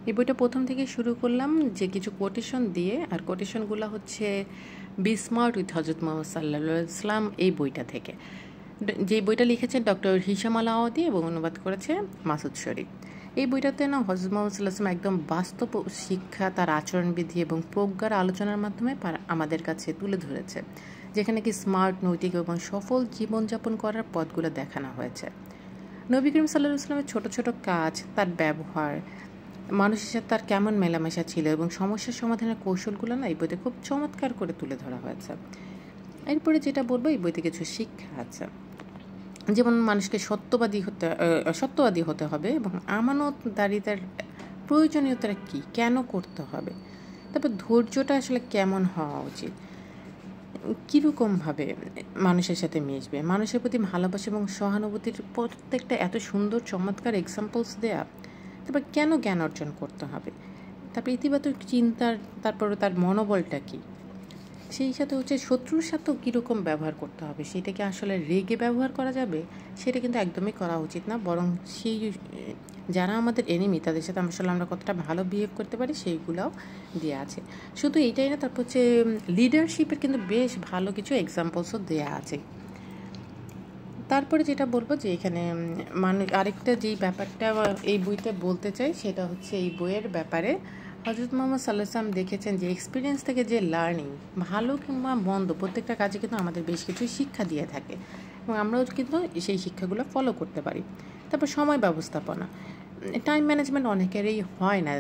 এই বইটা প্রথম থেকে শুরু করলাম যে কিছু কোটেশন দিয়ে, আর কোটেশনগুলো হচ্ছে বি স্মার্ট উইথ হজরত মোহাম্মদ সাল্লাল্লাহু আলাইহি ওয়াসাল্লাম এই বইটা থেকে। যে বইটা লিখেছেন ডক্টর হিশাম আলাওয়াতি এবং অনুবাদ করেছে মাসুদ শরীফ। এই বইটাতে না হজরত মোহাম্মদ সাল্লাল্লাহু আলাইহি ওয়াসাল্লাম একদম বাস্তব শিক্ষা, তার আচরণবিধি এবং প্রজ্ঞার আলোচনার মাধ্যমে আমাদের কাছে তুলে ধরেছে, যেখানে কি স্মার্ট, নৈতিক এবং সফল জীবনযাপন করার পথগুলো দেখানো হয়েছে। নবী করিম সাল্লাল্লাহু আলাইহি ওয়াসাল্লামের ছোট ছোট কাজ, তার ব্যবহার, মানুষের সাথে তার কেমন মেলামেশা ছিল এবং সমস্যার সমাধানের কৌশলগুলো না এই বইতে খুব চমৎকার করে তুলে ধরা হয়েছে। এরপরে যেটা বলবো, এই বইতে কিছু শিক্ষা আছে, যেমন মানুষকে সত্যবাদী হতে হবে এবং আমানতদারিতার প্রয়োজনীয়তাটা কী, কেন করতে হবে, তারপর ধৈর্যটা আসলে কেমন হওয়া উচিত, কীরকমভাবে মানুষের সাথে মিশবে, মানুষের প্রতি ভালোবাসা এবং সহানুভূতির প্রত্যেকটা এত সুন্দর চমৎকার এক্সাম্পলস দেয়া, তারপর কেন জ্ঞান অর্জন করতে হবে, তারপর ইতিবাচক চিন্তার, তারপরে তার মনোবলটা কী, সেই সাথে হচ্ছে শত্রুর সাথেও কীরকম ব্যবহার করতে হবে, সেটাকে আসলে রেগে ব্যবহার করা যাবে সেটা কিন্তু একদমই করা উচিত না, বরং সেই যারা আমাদের এনিমি তাদের সাথে আসলে আমরা কতটা ভালো বিহেভ করতে পারি সেইগুলোও দেওয়া আছে। শুধু এইটাই না, তারপর হচ্ছে লিডারশিপের কিন্তু বেশ ভালো কিছু এক্সাম্পলসও দেওয়া আছে। তারপরে যেটা বলবো যে এখানে আরেকটা যেই ব্যাপারটা এই বইতে বলতে চাই সেটা হচ্ছে এই বইয়ের ব্যাপারে হজরত মোহাম্মদ সাল্লাল্লাহু আলাইহি ওয়াসাল্লাম দেখেছেন যে এক্সপিরিয়েন্স থেকে যে লার্নিং, ভালো কিংবা মন্দ প্রত্যেকটা কাজে কিন্তু আমাদের বেশ কিছু শিক্ষা দিয়ে থাকে এবং আমরাও কিন্তু সেই শিক্ষাগুলো ফলো করতে পারি। তারপর সময় ব্যবস্থাপনা, টাইম ম্যানেজমেন্ট অনেকেরই হয় না,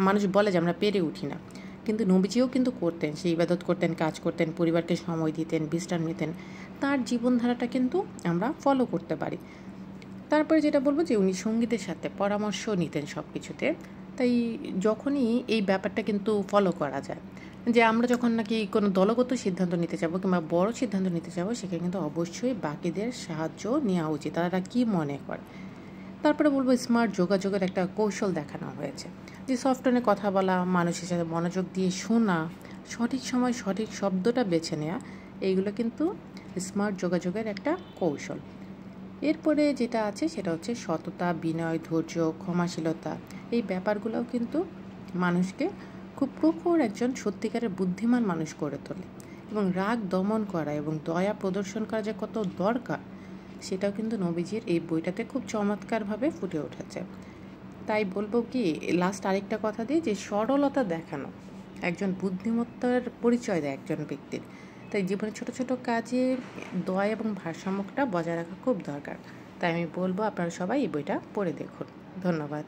মানুষ বলে যে আমরা পেরে উঠি না, কিন্তু নবীজিও কিন্তু করতেন, সেই ইবাদত করতেন, কাজ করতেন, পরিবারকে সময় দিতেন, বিশ্রাম নিতেন, তার জীবনধারাটা কিন্তু আমরা ফলো করতে পারি। তারপরে যেটা বলবো যে উনি সঙ্গীতের সাথে পরামর্শ নিতেন সব কিছুতে, তাই যখনই এই ব্যাপারটা কিন্তু ফলো করা যায় যে আমরা যখন নাকি কোনো দলগত সিদ্ধান্ত নিতে যাবো কিংবা বড় সিদ্ধান্ত নিতে যাবো, সেখানে কিন্তু অবশ্যই বাকিদের সাহায্য নেওয়া উচিত, তারা কী মনে করে। তারপরে বলবো স্মার্ট যোগাযোগের একটা কৌশল দেখানো হয়েছে, যে সফটওয়্যারে কথা বলা, মানুষের সাথে মনোযোগ দিয়ে শোনা, সঠিক সময় সঠিক শব্দটা বেছে নেওয়া, এইগুলো কিন্তু স্মার্ট যোগাযোগের একটা কৌশল। এরপরে যেটা আছে সেটা হচ্ছে সততা, বিনয়, ধৈর্য, ক্ষমাশীলতা, এই ব্যাপারগুলোও কিন্তু মানুষকে খুব প্রখর একজন সত্যিকারের বুদ্ধিমান মানুষ করে তোলে এবং রাগ দমন করা এবং দয়া প্রদর্শন করা যে কত দরকার সেটাও কিন্তু নবীজির এই বইটাতে খুব চমৎকারভাবে ফুটে উঠেছে। তাই বলবো কি, লাস্ট আরেকটা কথা দিই যে সরলতা দেখানো একজন বুদ্ধিমত্তার পরিচয় দেয় একজন ব্যক্তির, তাই জীবনে ছোট ছোট কাজে দয়া এবং ভারসাম্যটা বজায় রাখা খুব দরকার। তাই আমি বলবো আপনারা সবাই এই বইটা পড়ে দেখুন। ধন্যবাদ।